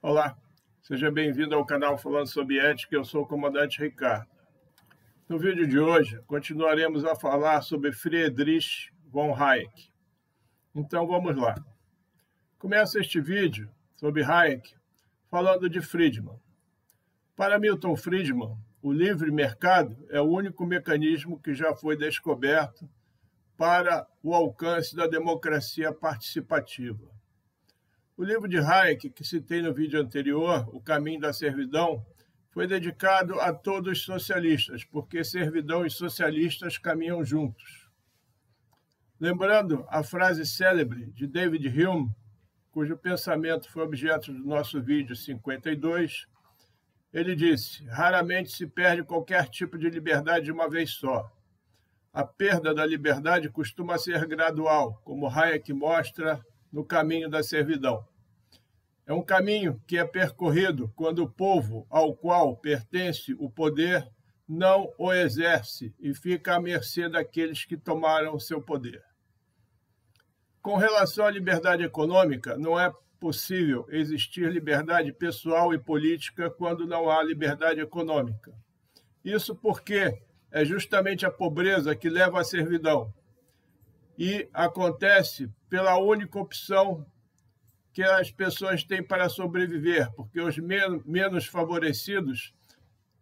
Olá, seja bem-vindo ao canal Falando sobre Ética, eu sou o comandante Ricardo. No vídeo de hoje, continuaremos a falar sobre Friedrich von Hayek. Então vamos lá. Começa este vídeo sobre Hayek falando de Friedman. Para Milton Friedman, o livre mercado é o único mecanismo que já foi descoberto para o alcance da democracia participativa. O livro de Hayek, que citei no vídeo anterior, O Caminho da Servidão, foi dedicado a todos os socialistas, porque servidão e socialistas caminham juntos. Lembrando a frase célebre de David Hume, cujo pensamento foi objeto do nosso vídeo 52, ele disse: raramente se perde qualquer tipo de liberdade de uma vez só. A perda da liberdade costuma ser gradual, como Hayek mostra no Caminho da Servidão. É um caminho que é percorrido quando o povo ao qual pertence o poder não o exerce e fica à mercê daqueles que tomaram o seu poder. Com relação à liberdade econômica, não é possível existir liberdade pessoal e política quando não há liberdade econômica. Isso porque é justamente a pobreza que leva à servidão e acontece pela única opção que as pessoas têm para sobreviver, porque os menos favorecidos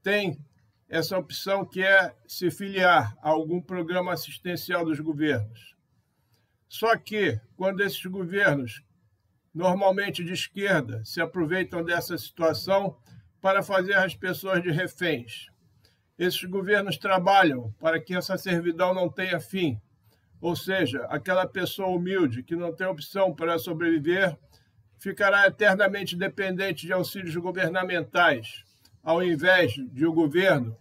têm essa opção que é se filiar a algum programa assistencial dos governos. Só que, quando esses governos, normalmente de esquerda, se aproveitam dessa situação para fazer as pessoas de reféns, esses governos trabalham para que essa servidão não tenha fim, ou seja, aquela pessoa humilde que não tem opção para sobreviver ficará eternamente dependente de auxílios governamentais, ao invés de o governo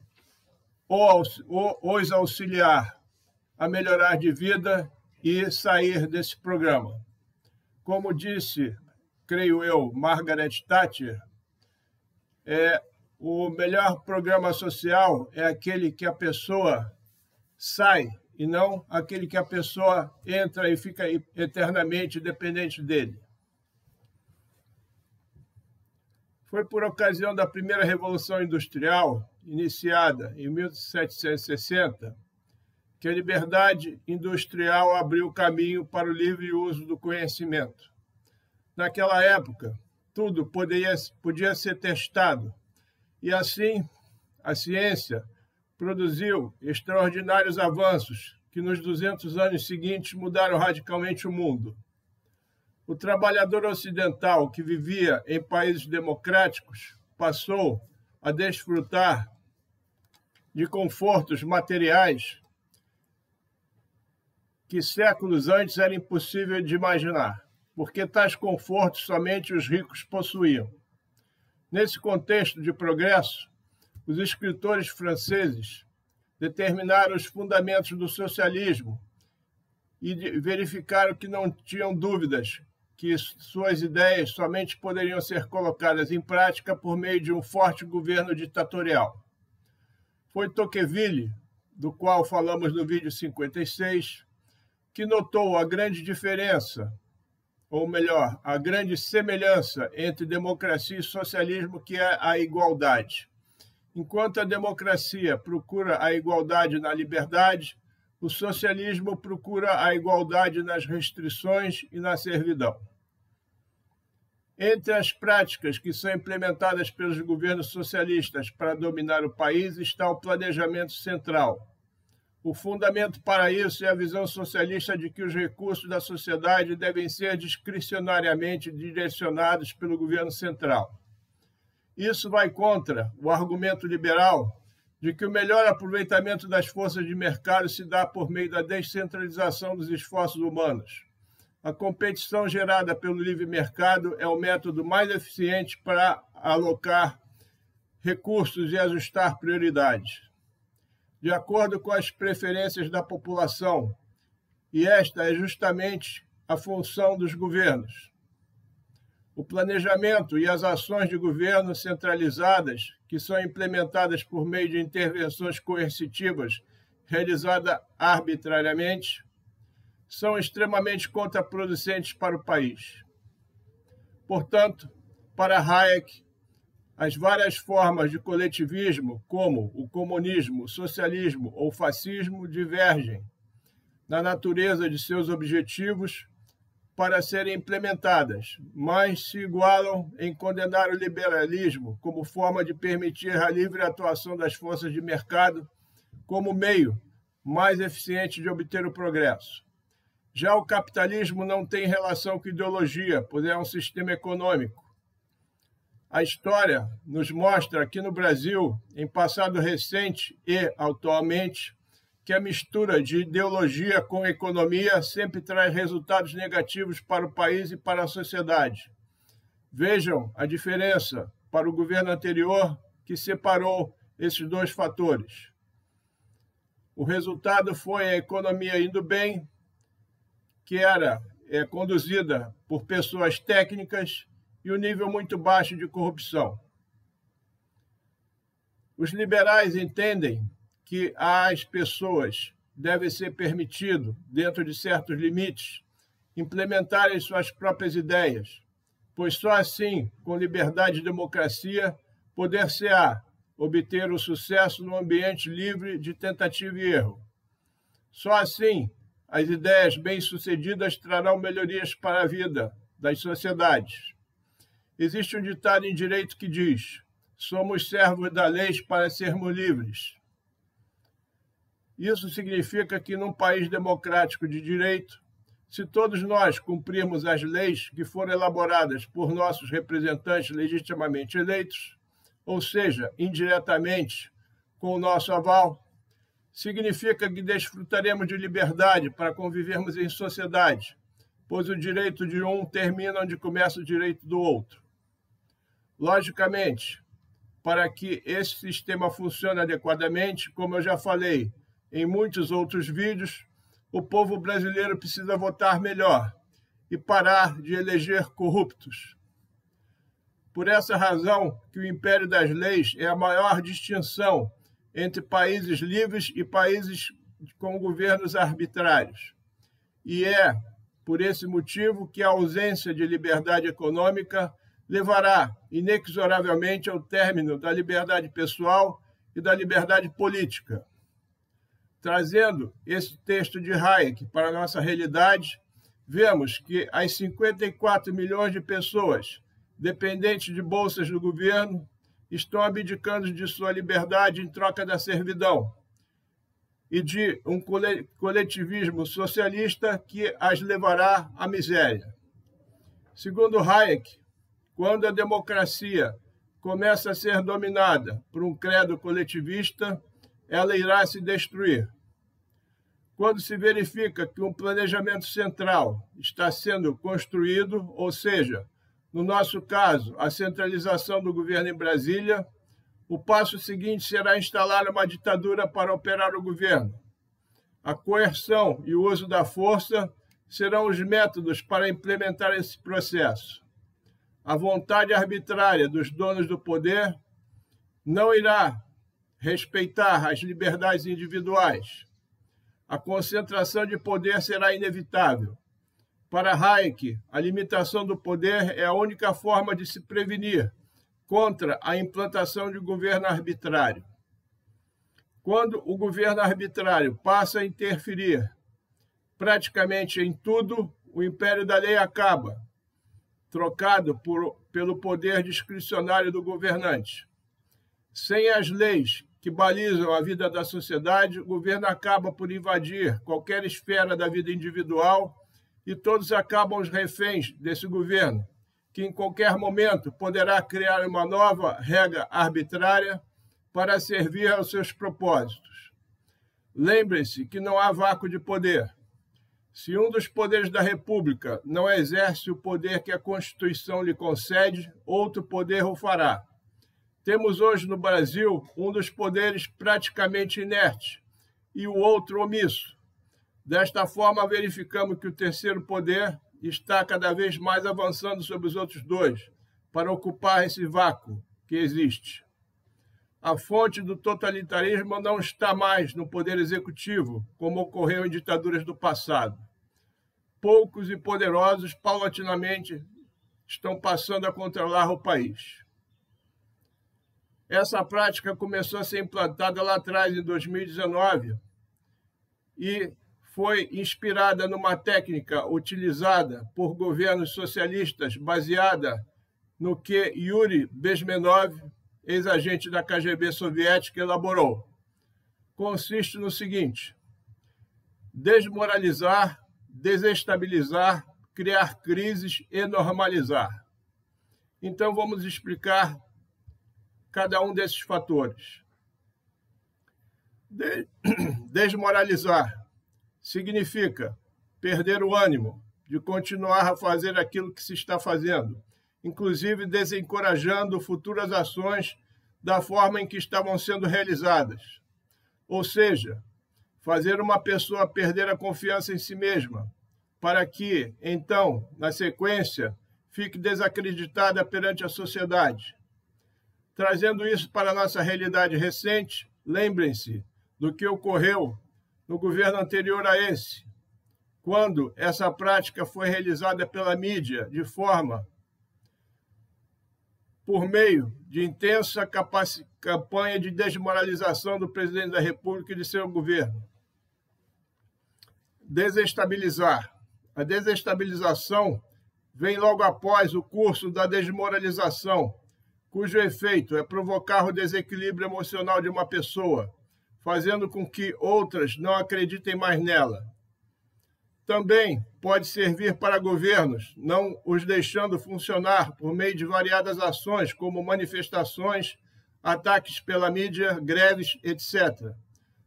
os auxiliar a melhorar de vida e sair desse programa. Como disse, creio eu, Margaret Thatcher, o melhor programa social é aquele que a pessoa sai e não aquele que a pessoa entra e fica eternamente dependente dele. Foi por ocasião da primeira Revolução Industrial, iniciada em 1760, que a liberdade industrial abriu caminho para o livre uso do conhecimento. Naquela época, tudo podia ser testado, e assim a ciência produziu extraordinários avanços que nos 200 anos seguintes mudaram radicalmente o mundo. O trabalhador ocidental que vivia em países democráticos passou a desfrutar de confortos materiais que séculos antes era impossível de imaginar, porque tais confortos somente os ricos possuíam. Nesse contexto de progresso, os escritores franceses determinaram os fundamentos do socialismo e verificaram que não tinham dúvidas que suas ideias somente poderiam ser colocadas em prática por meio de um forte governo ditatorial. Foi Tocqueville, do qual falamos no vídeo 56, que notou a grande diferença, ou melhor, a grande semelhança entre democracia e socialismo, que é a igualdade. Enquanto a democracia procura a igualdade na liberdade, o socialismo procura a igualdade nas restrições e na servidão. Entre as práticas que são implementadas pelos governos socialistas para dominar o país está o planejamento central. O fundamento para isso é a visão socialista de que os recursos da sociedade devem ser discricionariamente direcionados pelo governo central. Isso vai contra o argumento liberal de que o melhor aproveitamento das forças de mercado se dá por meio da descentralização dos esforços humanos. A competição gerada pelo livre mercado é o método mais eficiente para alocar recursos e ajustar prioridades, de acordo com as preferências da população, e esta é justamente a função dos governos. O planejamento e as ações de governo centralizadas, que são implementadas por meio de intervenções coercitivas realizadas arbitrariamente, são extremamente contraproducentes para o país. Portanto, Para Hayek, as várias formas de coletivismo, como o comunismo, o socialismo ou o fascismo, divergem na natureza de seus objetivos para serem implementadas, mas se igualam em condenar o liberalismo como forma de permitir a livre atuação das forças de mercado como meio mais eficiente de obter o progresso. Já o capitalismo não tem relação com ideologia, pois é um sistema econômico. A história nos mostra aqui no Brasil, em passado recente e atualmente, que a mistura de ideologia com economia sempre traz resultados negativos para o país e para a sociedade. Vejam a diferença para o governo anterior, que separou esses dois fatores. O resultado foi a economia indo bem, que era conduzida por pessoas técnicas, e um nível muito baixo de corrupção. Os liberais entendem que às pessoas deve ser permitido, dentro de certos limites, implementarem suas próprias ideias, pois só assim, com liberdade e democracia, poder-se-á obter o sucesso num ambiente livre de tentativa e erro. Só assim, as ideias bem-sucedidas trarão melhorias para a vida das sociedades. Existe um ditado em direito que diz: somos servos da lei para sermos livres. Isso significa que, num país democrático de direito, se todos nós cumprirmos as leis que foram elaboradas por nossos representantes legitimamente eleitos, ou seja, indiretamente, com o nosso aval, significa que desfrutaremos de liberdade para convivermos em sociedade, pois o direito de um termina onde começa o direito do outro. Logicamente, para que esse sistema funcione adequadamente, como eu já falei em muitos outros vídeos, o povo brasileiro precisa votar melhor e parar de eleger corruptos. Por essa razão que o império das leis é a maior distinção entre países livres e países com governos arbitrários. E é por esse motivo que a ausência de liberdade econômica levará inexoravelmente ao término da liberdade pessoal e da liberdade política. Trazendo esse texto de Hayek para a nossa realidade, vemos que as 54 milhões de pessoas dependentes de bolsas do governo estão abdicando de sua liberdade em troca da servidão e de um coletivismo socialista que as levará à miséria. Segundo Hayek, quando a democracia começa a ser dominada por um credo coletivista, ela irá se destruir. Quando se verifica que um planejamento central está sendo construído, ou seja, no nosso caso, a centralização do governo em Brasília, o passo seguinte será instalar uma ditadura para operar o governo. A coerção e o uso da força serão os métodos para implementar esse processo. A vontade arbitrária dos donos do poder não irá respeitar as liberdades individuais. A concentração de poder será inevitável. Para Hayek, a limitação do poder é a única forma de se prevenir contra a implantação de governo arbitrário. Quando o governo arbitrário passa a interferir praticamente em tudo, o império da lei acaba, trocado pelo poder discricionário do governante. Sem as leis que balizam a vida da sociedade, o governo acaba por invadir qualquer esfera da vida individual e todos acabam os reféns desse governo, que em qualquer momento poderá criar uma nova regra arbitrária para servir aos seus propósitos. Lembre-se que não há vácuo de poder. Se um dos poderes da República não exerce o poder que a Constituição lhe concede, outro poder o fará. Temos hoje no Brasil um dos poderes praticamente inerte e o outro omisso. Desta forma, verificamos que o terceiro poder está cada vez mais avançando sobre os outros dois, para ocupar esse vácuo que existe. A fonte do totalitarismo não está mais no poder executivo, como ocorreu em ditaduras do passado. Poucos e poderosos, paulatinamente, estão passando a controlar o país. Essa prática começou a ser implantada lá atrás, em 2019, e foi inspirada numa técnica utilizada por governos socialistas baseada no que Yuri Bezmenov, ex-agente da KGB soviética, elaborou. Consiste no seguinte: desmoralizar, desestabilizar, criar crises e normalizar. Então, vamos explicar cada um desses fatores. Desmoralizar significa perder o ânimo de continuar a fazer aquilo que se está fazendo, inclusive desencorajando futuras ações da forma em que estavam sendo realizadas. Ou seja, fazer uma pessoa perder a confiança em si mesma, para que, então, na sequência, fique desacreditada perante a sociedade. Trazendo isso para a nossa realidade recente, lembrem-se do que ocorreu no governo anterior a esse, quando essa prática foi realizada pela mídia por meio de intensa campanha de desmoralização do presidente da República e de seu governo. Desestabilizar. A desestabilização vem logo após o curso da desmoralização, cujo efeito é provocar o desequilíbrio emocional de uma pessoa, fazendo com que outras não acreditem mais nela. Também pode servir para governos, não os deixando funcionar por meio de variadas ações, como manifestações, ataques pela mídia, greves, etc.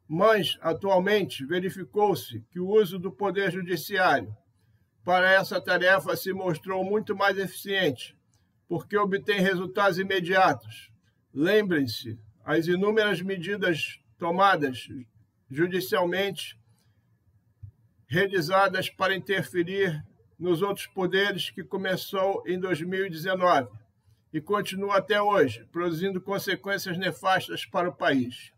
Mas, atualmente, verificou-se que o uso do Poder Judiciário para essa tarefa se mostrou muito mais eficiente, porque obtém resultados imediatos. Lembrem-se, as inúmeras medidas tomadas judicialmente, realizadas para interferir nos outros poderes, que começou em 2019 e continua até hoje, produzindo consequências nefastas para o país.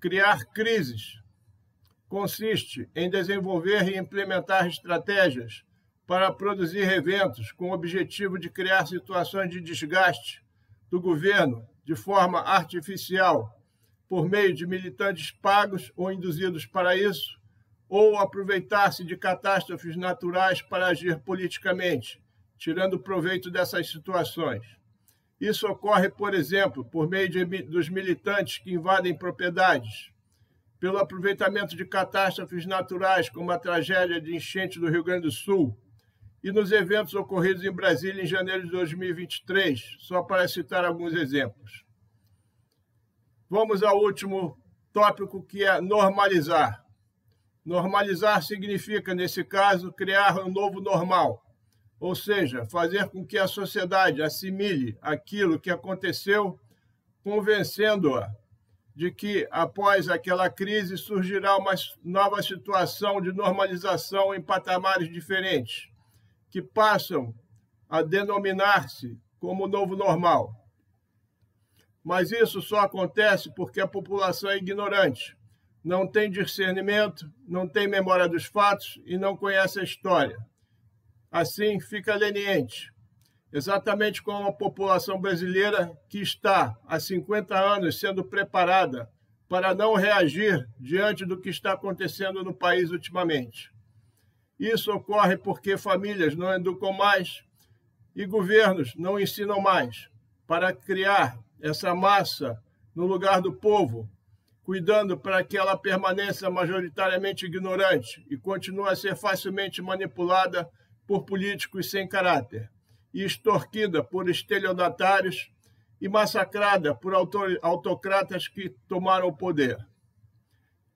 Criar crises consiste em desenvolver e implementar estratégias para produzir eventos com o objetivo de criar situações de desgaste do governo de forma artificial, por meio de militantes pagos ou induzidos para isso, ou aproveitar-se de catástrofes naturais para agir politicamente, tirando proveito dessas situações. Isso ocorre, por exemplo, por meio dos militantes que invadem propriedades, pelo aproveitamento de catástrofes naturais, como a tragédia de enchente do Rio Grande do Sul, e nos eventos ocorridos em Brasília em janeiro de 2023, só para citar alguns exemplos. Vamos ao último tópico, que é normalizar. Normalizar significa, nesse caso, criar um novo normal, ou seja, fazer com que a sociedade assimile aquilo que aconteceu, convencendo-a de que, após aquela crise, surgirá uma nova situação de normalização em patamares diferentes, que passam a denominar-se como novo normal. Mas isso só acontece porque a população é ignorante, não tem discernimento, não tem memória dos fatos e não conhece a história. Assim, fica leniente, exatamente como a população brasileira, que está há 50 anos sendo preparada para não reagir diante do que está acontecendo no país ultimamente. Isso ocorre porque famílias não educam mais e governos não ensinam mais para criar essa massa no lugar do povo, cuidando para que ela permaneça majoritariamente ignorante e continue a ser facilmente manipulada por políticos sem caráter, e extorquida por estelionatários e massacrada por autocratas que tomaram o poder.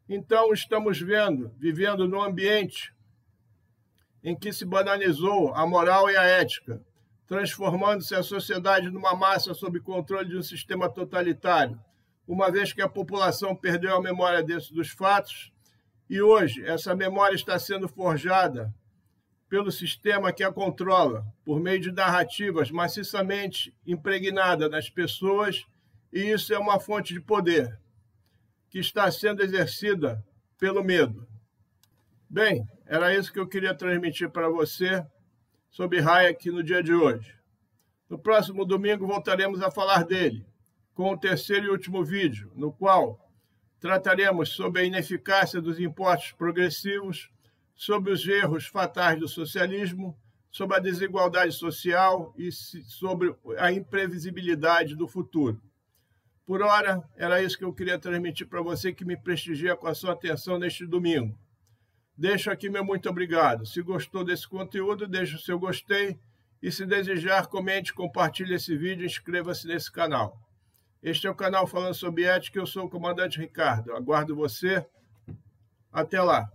Então, estamos vivendo num ambiente em que se banalizou a moral e a ética, transformando-se a sociedade numa massa sob controle de um sistema totalitário, uma vez que a população perdeu a memória dos fatos, e hoje essa memória está sendo forjada pelo sistema que a controla, por meio de narrativas maciçamente impregnadas nas pessoas, e isso é uma fonte de poder que está sendo exercida pelo medo. Bem, era isso que eu queria transmitir para você. sobre Hayek no dia de hoje. No próximo domingo voltaremos a falar dele, com o terceiro e último vídeo, no qual trataremos sobre a ineficácia dos impostos progressivos, sobre os erros fatais do socialismo, sobre a desigualdade social e sobre a imprevisibilidade do futuro. Por hora, era isso que eu queria transmitir para você que me prestigia com a sua atenção neste domingo. Deixo aqui meu muito obrigado. Se gostou desse conteúdo, deixe o seu gostei e, se desejar, comente, compartilhe esse vídeo e inscreva-se nesse canal. Este é o canal Falando sobre Ética, eu sou o Comandante Ricardo. Aguardo você. Até lá.